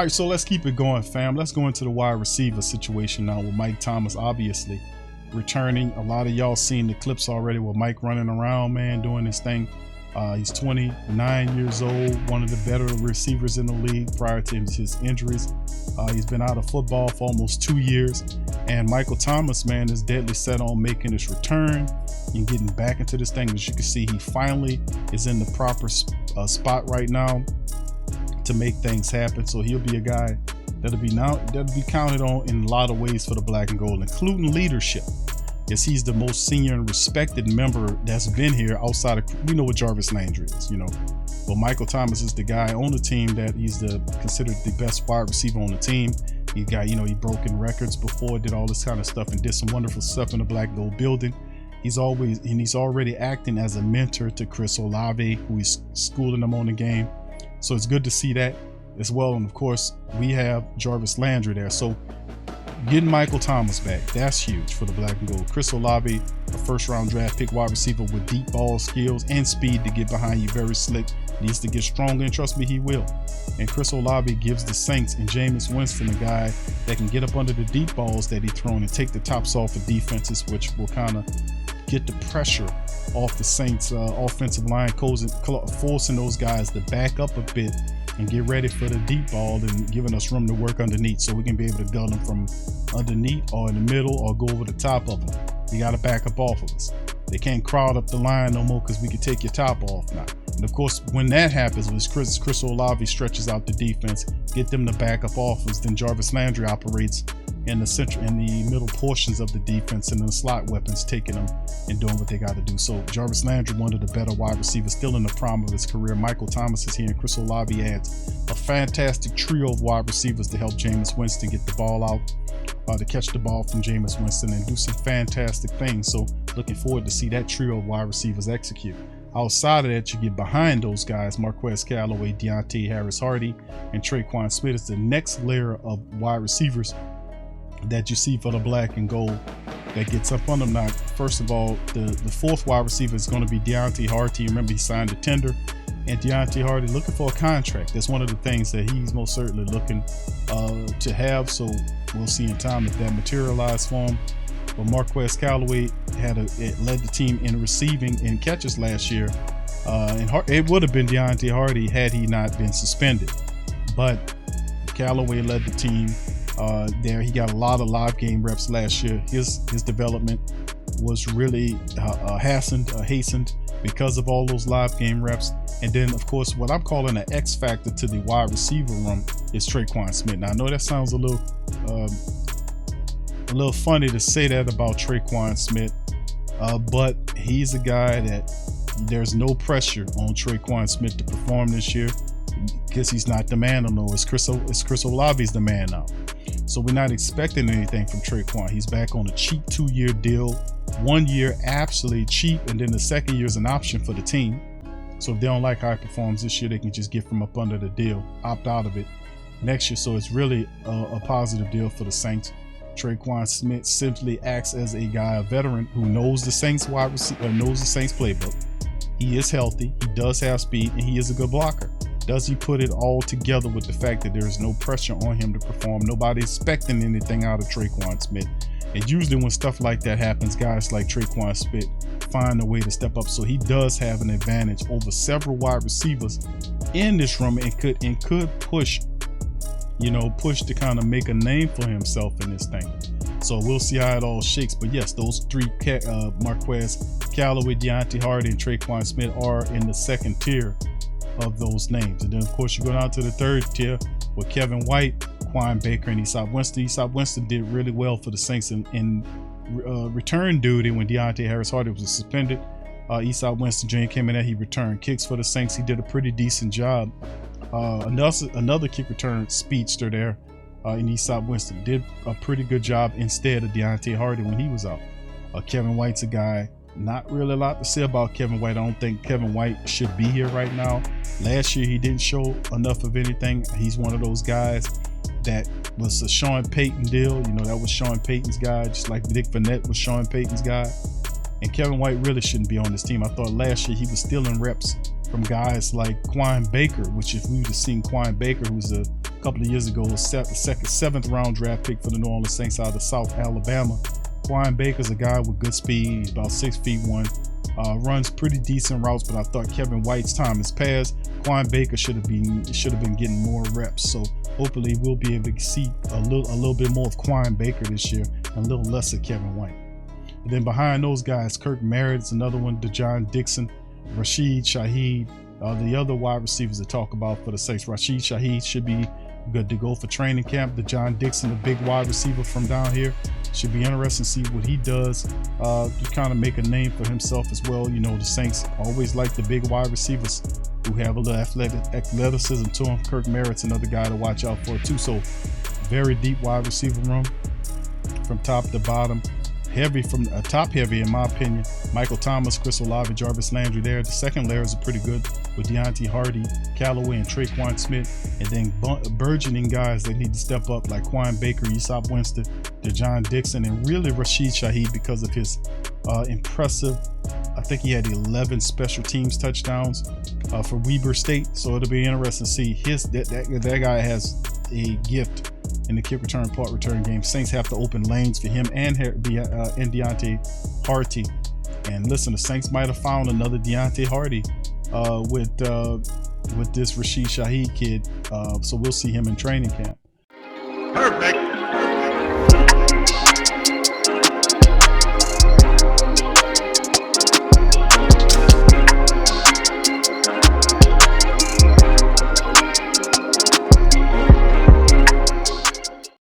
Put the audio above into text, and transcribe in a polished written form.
All right, so let's keep it going, fam. Let's go into the wide receiver situation now with Mike Thomas, obviously returning. A lot of y'all seen the clips already with Mike running around, man, doing his thing. He's 29 years old, one of the better receivers in the league prior to his injuries. He's been out of football for almost 2 years. And Michael Thomas, man, is deadly set on making his return and getting back into this thing. As you can see, he finally is in the proper spot right now to make things happen. So he'll be a guy that'll be counted on in a lot of ways for the black and gold, including leadership. Yes, he's the most senior and respected member that's been here outside of, we know what Jarvis Landry is, you know, but Michael Thomas is the guy on the team that he's considered the best wide receiver on the team. He got, you know, he broken records before, did all this kind of stuff, and did some wonderful stuff in the black gold building. He's already acting as a mentor to Chris Olave, who is schooling him on the game. So it's good to see that as well. And of course, we have Jarvis Landry there. So getting Michael Thomas back, that's huge for the black and gold. Chris Olave, a first-round draft pick wide receiver with deep ball skills and speed to get behind you, very slick, needs to get stronger, and trust me, he will. And Chris Olave gives the Saints and Jameis Winston a guy that can get up under the deep balls that he's thrown and take the tops off of defenses, which will kind of get the pressure off the Saints offensive line, forcing those guys to back up a bit and get ready for the deep ball and giving us room to work underneath, so we can be able to gun them from underneath or in the middle or go over the top of them. You got to back up off of us. They can't crowd up the line no more because we can take your top off now. And of course, when that happens, when Chris Olave stretches out the defense, get them to back up off us, then Jarvis Landry operates in the middle portions of the defense and the slot weapons, taking them and doing what they got to do. So Jarvis Landry, one of the better wide receivers, still in the prime of his career. Michael Thomas is here, and Chris Olave adds a fantastic trio of wide receivers to help Jameis Winston get the ball out, to catch the ball from Jameis Winston and do some fantastic things. So looking forward to see that trio of wide receivers execute. Outside of that, you get behind those guys, Marquez Callaway, Deontay Harris-Hardy, and Traquan Smith is the next layer of wide receivers that you see for the black and gold that gets up on them. Now, first of all, the fourth wide receiver is going to be Deontay Hardy. Remember, he signed a tender, and Deontay Hardy looking for a contract. That's one of the things that he's most certainly looking to have. So we'll see in time if that materializes for him. But Marquez Callaway led the team in receiving and catches last year, and it would have been Deontay Hardy had he not been suspended. But Callaway led the team there. He got a lot of live game reps last year. His development was really hastened because of all those live game reps. And then, of course, what I'm calling an X factor to the wide receiver room is Traquan Smith. Now, I know that sounds a little funny to say that about Traquan Smith, but he's a guy that there's no pressure on Traquan Smith to perform this year because he's not the man no more. It's Chris Olave's the man now. So we're not expecting anything from Traquan. He's back on a cheap 2-year deal. 1 year absolutely cheap, and then the second year is an option for the team. So if they don't like how he performs this year, they can just get from up under the deal, opt out of it next year. So it's really a positive deal for the Saints. Traquan Smith simply acts as a guy, a veteran who knows the Saints wide receiver, knows the Saints playbook. He is healthy, he does have speed, and he is a good blocker. Does he put it all together with the fact that there is no pressure on him to perform? Nobody's expecting anything out of Traquan Smith. And usually when stuff like that happens, guys like Traquan Smith find a way to step up. So he does have an advantage over several wide receivers in this room and could push to kind of make a name for himself in this thing. So we'll see how it all shakes. But yes, those three, Marquez Callaway, Deontay Hardy, and Traquan Smith, are in the second tier of those names. And then, of course, you go down to the third tier with Kevin White, Quan Baker, and Easop Winston. Easop Winston did really well for the Saints in return duty when Deontay Harris-Hardy was suspended. Easop Winston Jr. came in there. He returned kicks for the Saints. He did a pretty decent job. Another kick return speedster there in Easop Winston did a pretty good job instead of Deontay Hardy when he was out. Kevin White's a guy, not really a lot to say about Kevin White. I don't think Kevin White should be here right now. Last year, he didn't show enough of anything. He's one of those guys that was a Sean Payton deal. You know, that was Sean Payton's guy, just like Dick Vanette was Sean Payton's guy. And Kevin White really shouldn't be on this team. I thought last year he was stealing reps from guys like Quan Baker, which if we would have seen Quan Baker, who's a couple of years ago, seventh round draft pick for the New Orleans Saints out of South Alabama. Quine Baker's a guy with good speed. He's about 6'1", runs pretty decent routes, but I thought Kevin White's time has passed. Quine Baker should have been getting more reps. So hopefully we'll be able to see a little bit more of Quine Baker this year and a little less of Kevin White. And then behind those guys, Kirk Merritt is another one, DeJon Dixon, Rashid Shaheed, the other wide receivers to talk about for the Saints. Rashid Shaheed should be good to go for training camp. DeJon Dixon, the big wide receiver from down here, should be interesting to see what he does to kind of make a name for himself as well. You know, the Saints always like the big wide receivers who have a little athleticism to them. Kirk Merritt's another guy to watch out for too. So very deep wide receiver room from top to bottom. Heavy from top heavy in my opinion. Michael Thomas, Chris Olave, Jarvis Landry there. The second layers are pretty good with Deontay Hardy, Callaway, and Traquan Smith. And then burgeoning guys that need to step up like Quine Baker, Easop Winston, DeJon Dixon, and really Rashid Shaheed because of his impressive, I think he had 11 special teams touchdowns for Weber State. So it'll be interesting to see that guy has a gift in the kick return, punt return game. Saints have to open lanes for him and Deontay Hardy. And listen, the Saints might have found another Deontay Hardy with this Rashid Shaheed kid. So we'll see him in training camp. Perfect.